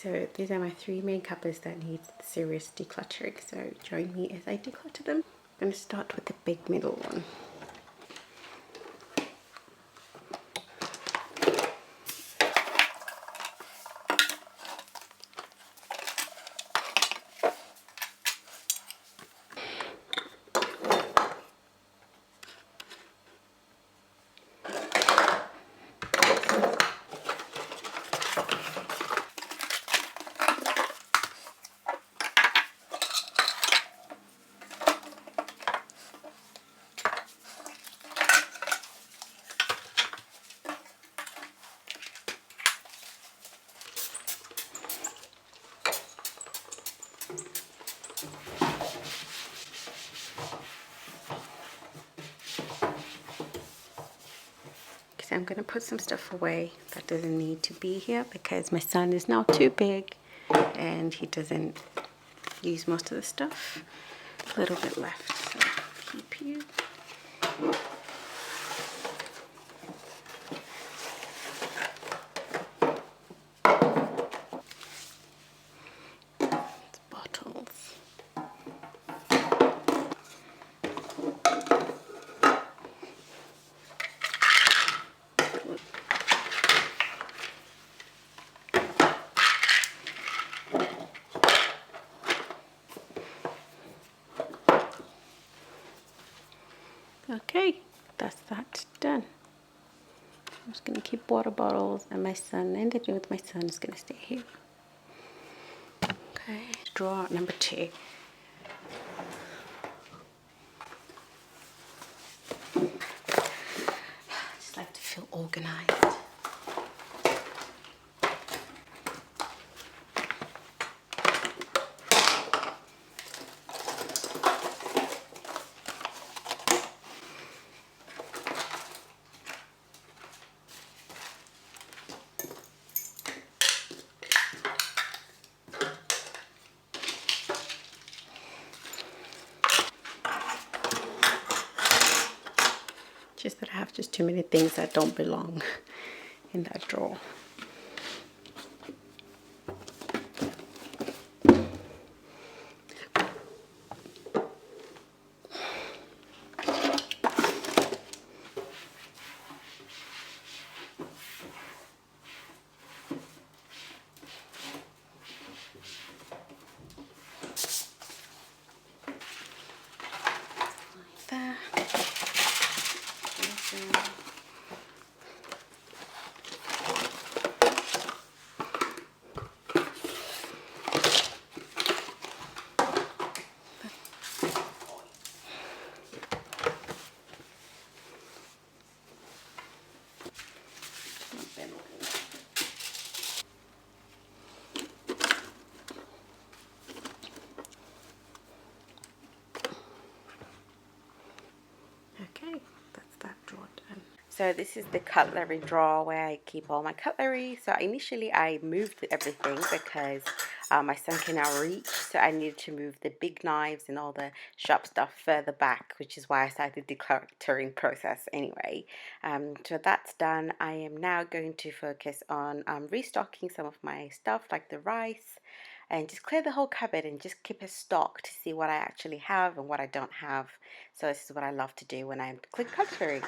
So these are my 3 main cupboards that need serious decluttering. So join me as I declutter them. I'm going to start with the big middle one. I'm going to put some stuff away that doesn't need to be here because my son is now too big and he doesn't use most of the stuff. A little bit left, so keep you. It's bottles. Okay, that's that done. I'm just going to keep water bottles, and my son, anything with my son is going to stay here. Okay, drawer number 2. I just like to feel organized. Just that I have just too many things that don't belong in that drawer. Like that. Okay, that's that drawer done. So this is the cutlery drawer where I keep all my cutlery. So initially I moved everything because my son can now reach, so I needed to move the big knives and all the sharp stuff further back, which is why I started the decluttering process anyway. So that's done. I am now going to focus on restocking some of my stuff like the rice, and just clear the whole cupboard and just keep a stock to see what I actually have and what I don't have. So this is what I love to do when I'm decluttering.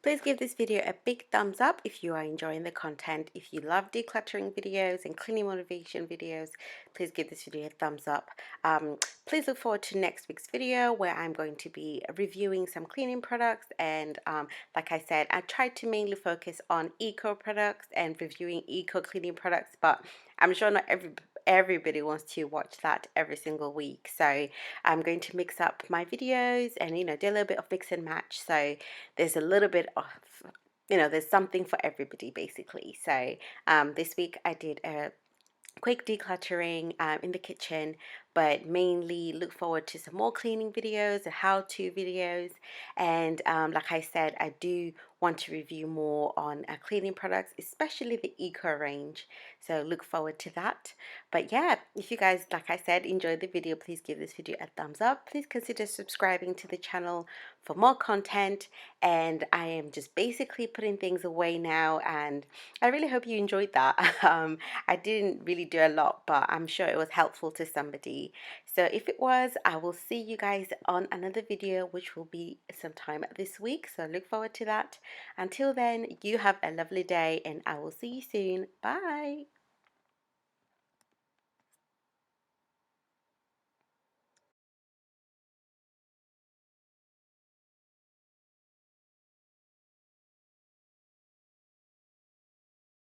Please give this video a big thumbs up if you are enjoying the content. If you love decluttering videos and cleaning motivation videos, please give this video a thumbs up. Please look forward to next week's video where I'm going to be reviewing some cleaning products, and like I said, I tried to mainly focus on eco products and reviewing eco cleaning products, but I'm sure not everybody wants to watch that every single week. So I'm going to mix up my videos and do a little bit of mix and match. So there's a little bit of there's something for everybody basically. So this week I did a quick decluttering in the kitchen, but mainly look forward to some more cleaning videos, how-to videos, and like I said, I do want to review more on cleaning products, especially the eco range, so look forward to that. But yeah, if you guys, like I said, enjoyed the video, please give this video a thumbs up. Please consider subscribing to the channel for more content, and I am just basically putting things away now, and I really hope you enjoyed that. I didn't really do a lot, but I'm sure it was helpful to somebody. So if it was, I will see you guys on another video, which will be sometime this week. So look forward to that. Until then, you have a lovely day, and I will see you soon. Bye.